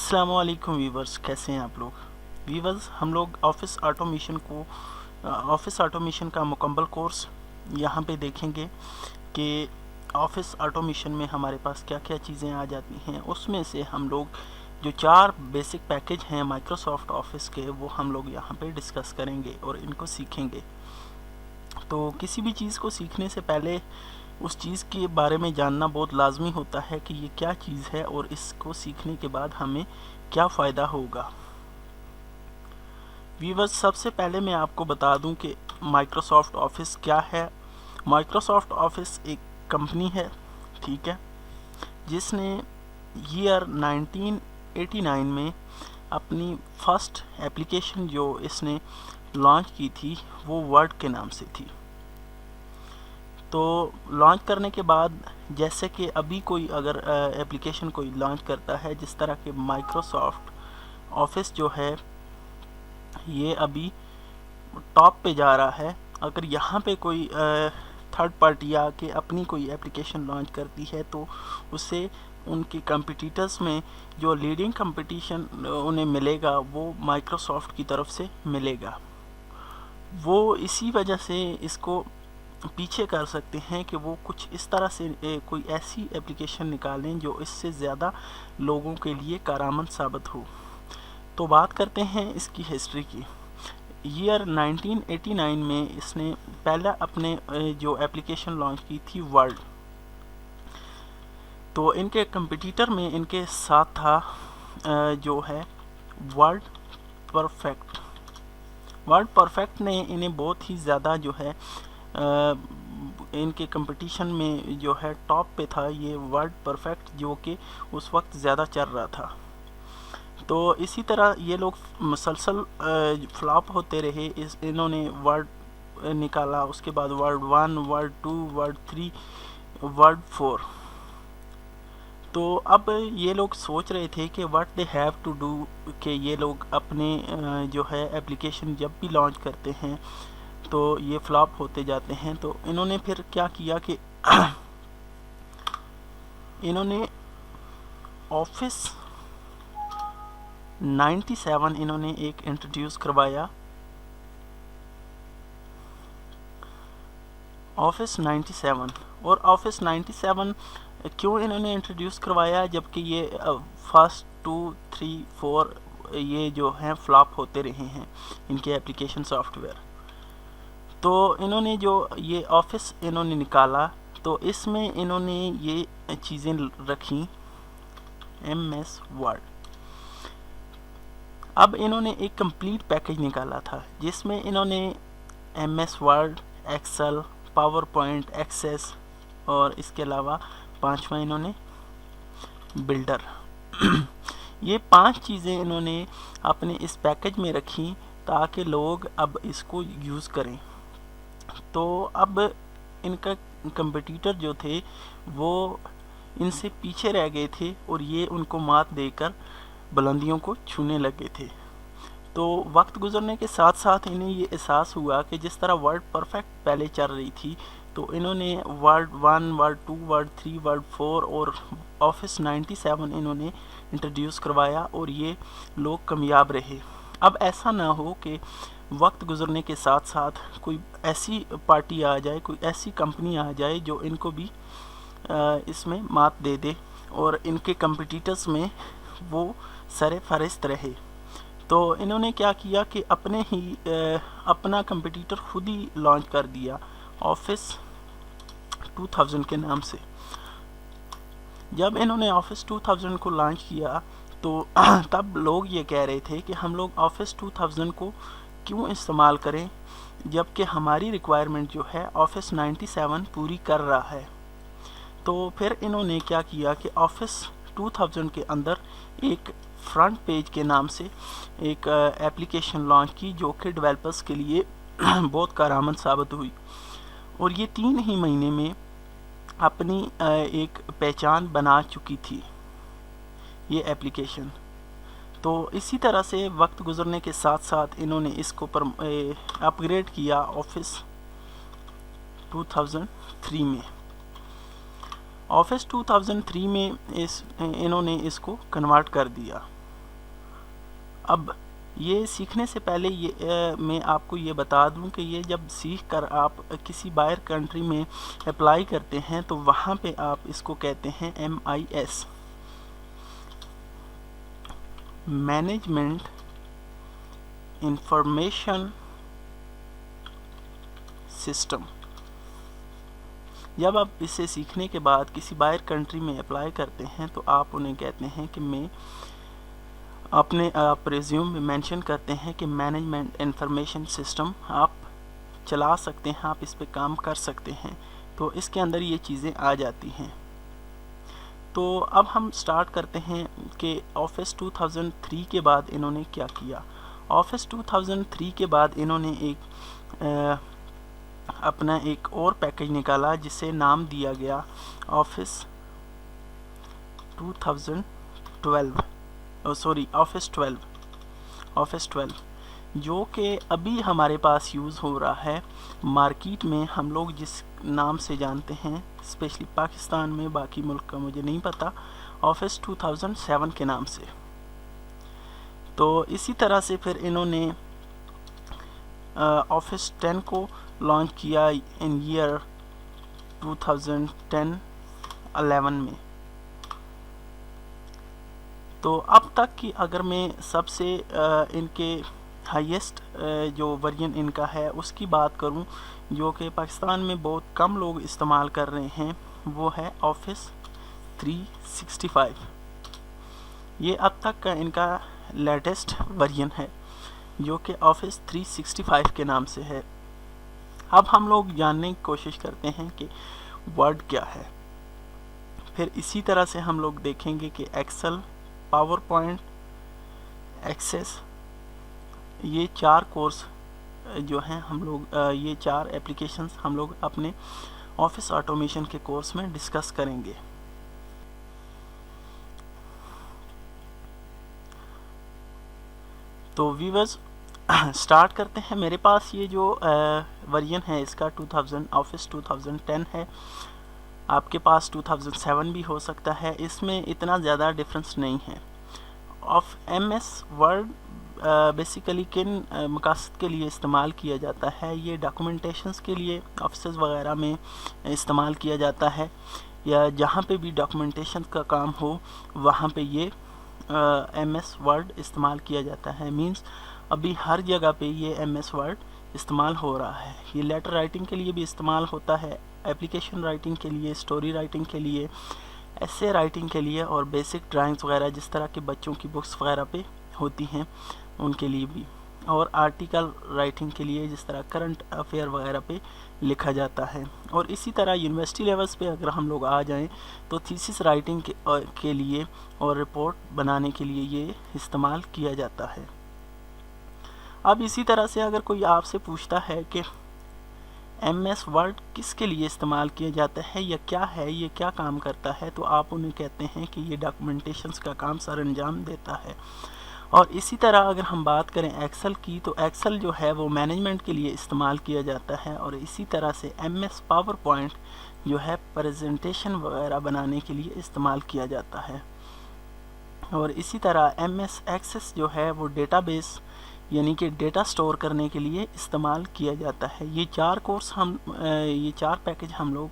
السلام علیکم ویورز، کیسے ہیں آپ لوگ؟ ویورز، ہم لوگ آفس آٹومیشن کا مکمل کورس یہاں پہ دیکھیں گے کہ آفس آٹومیشن میں ہمارے پاس کیا کیا چیزیں آ جاتی ہیں۔ اس میں سے ہم لوگ جو 4 بیسک پیکج ہیں مائکروسافٹ آفس کے، وہ ہم لوگ یہاں پہ ڈسکس کریں گے اور ان کو سیکھیں گے۔ تو کسی بھی چیز کو سیکھنے سے پہلے اس چیز کے بارے میں جاننا بہت لازمی ہوتا ہے کہ یہ کیا چیز ہے اور اس کو سیکھنے کے بعد ہمیں کیا فائدہ ہوگا۔ ویورز، سب سے پہلے میں آپ کو بتا دوں کہ مائکروسافٹ آفس کیا ہے۔ مائکروسافٹ آفس ایک کمپنی ہے، ٹھیک ہے، جس نے ایئر 1989 میں اپنی فرسٹ ایپلیکیشن جو اس نے لانچ کی تھی وہ ورڈ کے نام سے تھی۔ تو لانچ کرنے کے بعد جیسے کہ ابھی کوئی اگر ایپلیکیشن کوئی لانچ کرتا ہے، جس طرح کہ مائکروسافٹ آفس جو ہے یہ ابھی ٹاپ پہ جا رہا ہے۔ اگر یہاں پہ کوئی تھرڈ پارٹی آ کے اپنی کوئی ایپلیکیشن لانچ کرتی ہے تو اسے ان کے کمپٹیٹرز میں جو لیڈنگ کمپٹیشن انہیں ملے گا وہ مائکروسافٹ کی طرف سے ملے گا۔ وہ اسی وجہ سے اس کو پیچھے کر سکتے ہیں کہ وہ کچھ اس طرح سے کوئی ایسی ایپلیکیشن نکالیں جو اس سے زیادہ لوگوں کے لیے کارآمد ثابت ہو۔ تو بات کرتے ہیں اس کی ہسٹری کی۔ ایئر 1989 میں اس نے پہلا اپنے جو ایپلیکیشن لانچ کی تھی ورڈ، تو ان کے کمپٹیٹر میں ان کے ساتھ تھا جو ہے ورڈ پرفیکٹ۔ ورڈ پرفیکٹ نے انہیں بہت ہی زیادہ جو ہے ان کے کمپٹیشن میں جو ہے ٹاپ پہ تھا یہ ورڈ پرفیکٹ، جو کہ اس وقت زیادہ چل رہا تھا۔ تو اسی طرح یہ لوگ مسلسل فلاپ ہوتے رہے۔ انہوں نے ورڈ نکالا، اس کے بعد ورڈ 1، ورڈ 2، ورڈ 3، ورڈ 4۔ تو اب یہ لوگ سوچ رہے تھے کہ what they have to do, کہ یہ لوگ اپنے جو ہے ایپلیکیشن جب بھی لانچ کرتے ہیں تو یہ فلاپ ہوتے جاتے ہیں۔ تو انہوں نے پھر کیا کیا کہ انہوں نے آفس 97 انہوں نے ایک انٹروڈیوس کروایا۔ آفس 97، اور آفس 97 کیوں انہوں نے انٹروڈیوس کروایا جبکہ یہ فرسٹ 2، 3، 4 یہ جو ہیں فلاپ ہوتے رہے ہیں ان کے ایپلیکیشن سافٹ ویئر۔ تو انہوں نے جو یہ آفس انہوں نے نکالا تو اس میں انہوں نے یہ چیزیں رکھیں، ایم ایس ورڈ۔ اب انہوں نے ایک کمپلیٹ پیکج نکالا تھا جس میں انہوں نے M S Word, Excel, PowerPoint, Access, اور اس کے علاوہ 5واں انہوں نے بلڈر۔ یہ 5 چیزیں انہوں نے اپنے اس پیکج میں رکھیں تاکہ لوگ اب اس کو یوز کریں۔ تو اب ان کا کمپٹیٹر جو تھے وہ ان سے پیچھے رہ گئے تھے اور یہ ان کو مات دے کر بلندیوں کو چھونے لگے تھے۔ تو وقت گزرنے کے ساتھ ساتھ انہیں یہ احساس ہوا کہ جس طرح ورڈ پرفیکٹ پہلے چل رہی تھی تو انہوں نے ورڈ 1، ورڈ 2، ورڈ 3، ورڈ 4 اور آفس 97 انہوں نے انٹروڈیوس کروایا اور یہ لوگ کامیاب رہے۔ اب ایسا نہ ہو کہ وقت گزرنے کے ساتھ ساتھ کوئی ایسی پارٹی آ جائے، کوئی ایسی کمپنی آ جائے جو ان کو بھی اس میں مات دے دے اور ان کے کمپٹیٹرز میں وہ سر فہرست رہے۔ تو انہوں نے کیا کیا کہ اپنا کمپٹیٹر خود ہی لانچ کر دیا آفس 2000 کے نام سے۔ جب انہوں نے آفس 2000 کو لانچ کیا تو تب لوگ یہ کہہ رہے تھے کہ ہم لوگ آفس 2000 کو کیوں استعمال کریں جبکہ ہماری ریکوائرمنٹ جو ہے آفس 97 پوری کر رہا ہے۔ تو پھر انہوں نے کیا کیا کہ آفس 2000 کے اندر ایک فرنٹ پیج کے نام سے ایک ایپلیکیشن لانچ کی جو کہ ڈیولپرز کے لیے بہت کارآمد ثابت ہوئی، اور یہ 3 ہی مہینے میں اپنی ایک پہچان بنا چکی تھی یہ ایپلیکیشن۔ تو اسی طرح سے وقت گزرنے کے ساتھ ساتھ انہوں نے اس کو اپ گریڈ کیا آفس 2003 میں۔ آفس 2003 میں انہوں نے اس کو کنورٹ کر دیا۔ اب یہ سیکھنے سے پہلے میں آپ کو یہ بتا دوں کہ یہ جب سیکھ کر آپ کسی باہر کنٹری میں اپلائی کرتے ہیں تو وہاں پہ آپ اس کو کہتے ہیں MIS، مینجمنٹ انفارمیشن سسٹم۔ جب آپ اسے سیکھنے کے بعد کسی باہر کنٹری میں اپلائی کرتے ہیں تو آپ انہیں کہتے ہیں کہ میں آپ ریزیوم میں مینشن کرتے ہیں کہ مینجمنٹ انفارمیشن سسٹم آپ چلا سکتے ہیں، آپ اس پہ کام کر سکتے ہیں، تو اس کے اندر یہ چیزیں آ جاتی ہیں۔ تو اب ہم سٹارٹ کرتے ہیں کہ آفس 2003 کے بعد انہوں نے کیا کیا۔ آفس 2003 کے بعد انہوں نے اپنا ایک اور پیکج نکالا جسے نام دیا گیا آفس 12 جو کہ ابھی ہمارے پاس یوز ہو رہا ہے مارکیٹ میں، ہم لوگ جس نام سے جانتے ہیں اسپیشلی پاکستان میں، باقی ملک کا مجھے نہیں پتا، آفس 2007 کے نام سے۔ تو اسی طرح سے پھر انہوں نے آفس 10 کو لانچ کیا ان ایئر 2011 میں۔ تو اب تک کی اگر میں سب سے ان کے ہائیسٹ جو ورژن ان کا ہے اس کی بات کروں، جو کہ پاکستان میں بہت کم لوگ استعمال کر رہے ہیں، وہ ہے آفس 365۔ یہ اب تک کا ان کا لیٹسٹ ورژن ہے جو کہ آفس 365 کے نام سے ہے۔ اب ہم لوگ جاننے کی کوشش کرتے ہیں کہ ورڈ کیا ہے، پھر اسی طرح سے ہم لوگ دیکھیں گے کہ ایکسل، پاور پوائنٹ، ایکسس، یہ 4 کورس جو ہیں ہم لوگ یہ 4 اپلیکیشنز ہم لوگ اپنے آفس آٹومیشن کے کورس میں ڈسکس کریں گے۔ تو ویورز سٹارٹ کرتے ہیں۔ میرے پاس یہ جو ورژن ہے اس کا آفس 2010 ہے، آپ کے پاس 2007 بھی ہو سکتا ہے، اس میں اتنا زیادہ ڈفرنس نہیں ہے۔ MS ورڈ بیسیکلی کن مقاصد کے لیے استعمال کیا جاتا ہے؟ یہ ڈاکومنٹیشنز کے لیے آفسز وغیرہ میں استعمال کیا جاتا ہے، یا جہاں پہ بھی ڈاکومنٹیشن کا کام ہو وہاں پہ یہ MS ورڈ استعمال کیا جاتا ہے۔ مینس ابھی ہر جگہ پہ یہ MS ورڈ استعمال ہو رہا ہے۔ یہ لیٹر رائٹنگ کے لیے بھی استعمال ہوتا ہے، اپلیکیشن رائٹنگ کے لیے، اسٹوری رائٹنگ کے لیے، ایسے رائٹنگ کے لیے، اور بیسک ڈرائنگز وغیرہ جس طرح کے بچوں کی بکس وغیرہ پہ ہوتی ہیں ان کے لیے بھی، اور آرٹیکل رائٹنگ کے لیے جس طرح کرنٹ افیئر وغیرہ پہ لکھا جاتا ہے۔ اور اسی طرح یونیورسٹی لیولز پہ اگر ہم لوگ آ جائیں تو تھیسس رائٹنگ کے لیے اور رپورٹ بنانے کے لیے یہ استعمال کیا جاتا ہے۔ اب اسی طرح سے اگر کوئی آپ سے پوچھتا ہے کہ MS ورڈ کس کے لیے استعمال کیا جاتا ہے یا کیا ہے، یہ کیا کام کرتا ہے، تو آپ انہیں کہتے ہیں کہ یہ ڈاکومنٹیشنز کا کام سر انجام دیتا ہے۔ اور اسی طرح اگر ہم بات کریں ایکسل کی، تو ایکسل جو ہے وہ مینجمنٹ کے لیے استعمال کیا جاتا ہے، اور اسی طرح سے MS پاور پوائنٹ جو ہے پریزنٹیشن وغیرہ بنانے کے لیے استعمال کیا جاتا ہے۔ اور اسی طرح MS ایکسس جو ہے وہ ڈیٹا بیس یعنی کہ ڈیٹا سٹور کرنے کے لیے استعمال کیا جاتا ہے۔ یہ 4 پیکج ہم لوگ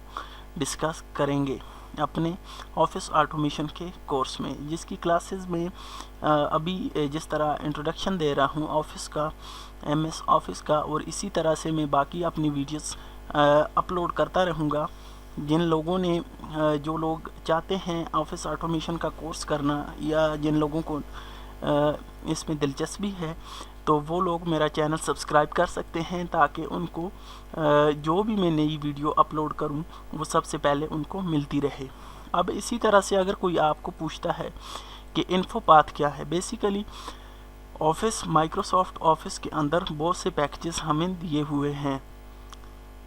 ڈسکس کریں گے اپنے آفس آٹومیشن کے کورس میں، جس کی کلاسز میں ابھی جس طرح انٹروڈکشن دے رہا ہوں آفس کا، MS آفس کا، اور اسی طرح سے میں باقی اپنی ویڈیوز اپلوڈ کرتا رہوں گا۔ جن لوگوں نے جو لوگ چاہتے ہیں آفس آٹومیشن کا کورس کرنا، یا جن لوگوں کو اس میں دلچسپی ہے، تو وہ لوگ میرا چینل سبسکرائب کر سکتے ہیں تاکہ ان کو جو بھی میں نئی ویڈیو اپلوڈ کروں وہ سب سے پہلے ان کو ملتی رہے۔ اب اسی طرح سے اگر کوئی آپ کو پوچھتا ہے کہ انفو پاتھ کیا ہے، بیسیکلی آفس مائکروسافٹ آفس کے اندر بہت سے پیکجز ہمیں دیے ہوئے ہیں۔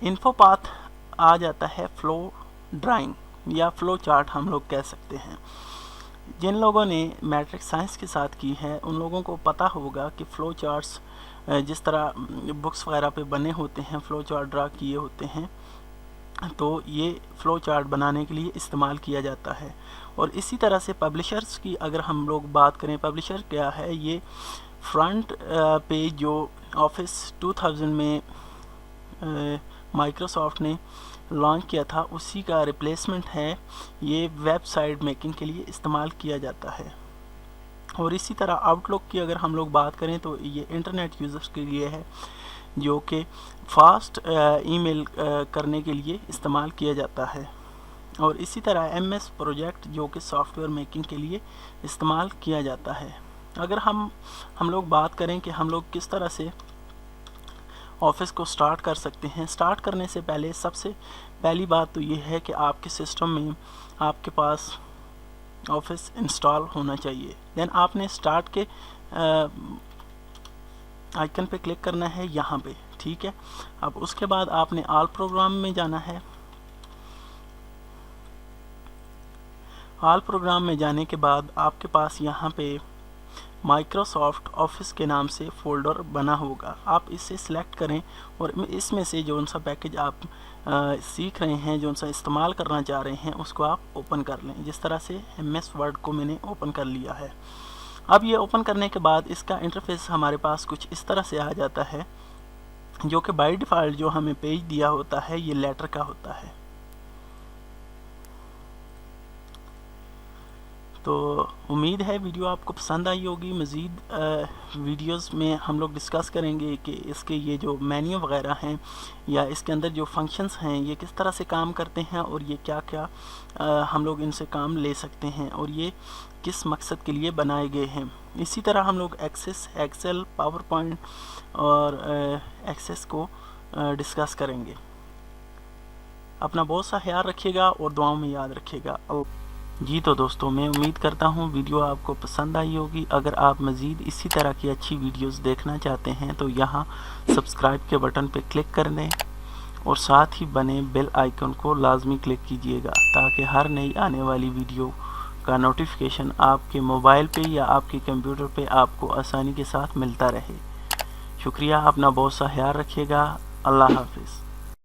انفو پاتھ آ جاتا ہے فلو ڈرائنگ یا فلو چارٹ ہم لوگ کہہ سکتے ہیں۔ جن لوگوں نے میٹرک سائنس کے ساتھ کی ہے ان لوگوں کو پتہ ہوگا کہ فلو چارٹس جس طرح بکس وغیرہ پہ بنے ہوتے ہیں، فلو چارٹ ڈرا کیے ہوتے ہیں، تو یہ فلو چارٹ بنانے کے لیے استعمال کیا جاتا ہے۔ اور اسی طرح سے پبلشرز کی اگر ہم لوگ بات کریں، پبلشر کیا ہے؟ یہ فرنٹ پیج جو آفس 2000 میں مائکروسافٹ نے لانچ کیا تھا اسی کا ریپلیسمنٹ ہے، یہ ویب سائٹ میکنگ کے لیے استعمال کیا جاتا ہے۔ اور اسی طرح آؤٹ لک کی اگر ہم لوگ بات کریں تو یہ انٹرنیٹ یوزرز کے لیے ہے، جو کہ فاسٹ ای میل کرنے کے لیے استعمال کیا جاتا ہے۔ اور اسی طرح ایم ایس پروجیکٹ جو کہ سافٹ ویئر میکنگ کے لیے استعمال کیا جاتا ہے۔ اگر ہم لوگ بات کریں کہ ہم لوگ کس طرح سے آفس کو سٹارٹ کر سکتے ہیں، سٹارٹ کرنے سے پہلے سب سے پہلی بات تو یہ ہے کہ آپ کے سسٹم میں آپ کے پاس آفس انسٹال ہونا چاہیے۔ دین آپ نے سٹارٹ کے آئیکن پہ کلک کرنا ہے یہاں پہ، ٹھیک ہے۔ اب اس کے بعد آپ نے آل پروگرام میں جانا ہے۔ آل پروگرام میں جانے کے بعد آپ کے پاس یہاں پہ مائکروسافٹ آفس کے نام سے فولڈر بنا ہوگا، آپ اسے سلیکٹ کریں اور اس میں سے جو سا پیکج آپ سیکھ رہے ہیں، جو سا استعمال کرنا چاہ رہے ہیں، اس کو آپ اوپن کر لیں۔ جس طرح سے ایم ایس ورڈ کو میں نے اوپن کر لیا ہے۔ اب یہ اوپن کرنے کے بعد اس کا انٹرفیس ہمارے پاس کچھ اس طرح سے آ جاتا ہے، جو کہ بائی ڈیفالٹ جو ہمیں پیج دیا ہوتا ہے یہ لیٹر کا ہوتا ہے۔ تو امید ہے ویڈیو آپ کو پسند آئی ہوگی۔ مزید ویڈیوز میں ہم لوگ ڈسکس کریں گے کہ اس کے یہ جو مینیو وغیرہ ہیں یا اس کے اندر جو فنکشنز ہیں یہ کس طرح سے کام کرتے ہیں، اور یہ کیا کیا ہم لوگ ان سے کام لے سکتے ہیں، اور یہ کس مقصد کے لیے بنائے گئے ہیں۔ اسی طرح ہم لوگ ایکسس، ایکسل، پاور پوائنٹ اور ایکسس کو ڈسکس کریں گے۔ اپنا بہت سا خیال رکھیے گا اور دعاؤں میں یاد رکھیے گا۔ جی تو دوستوں، میں امید کرتا ہوں ویڈیو آپ کو پسند آئی ہوگی۔ اگر آپ مزید اسی طرح کی اچھی ویڈیوز دیکھنا چاہتے ہیں تو یہاں سبسکرائب کے بٹن پہ کلک کر دیں اور ساتھ ہی بنے بیل آئیکن کو لازمی کلک کیجیے گا، تاکہ ہر نئی آنے والی ویڈیو کا نوٹیفیکیشن آپ کے موبائل پہ یا آپ کے کمپیوٹر پہ آپ کو آسانی کے ساتھ ملتا رہے۔ شکریہ، اپنا بہت سا خیال رکھیے گا۔ اللہ حافظ۔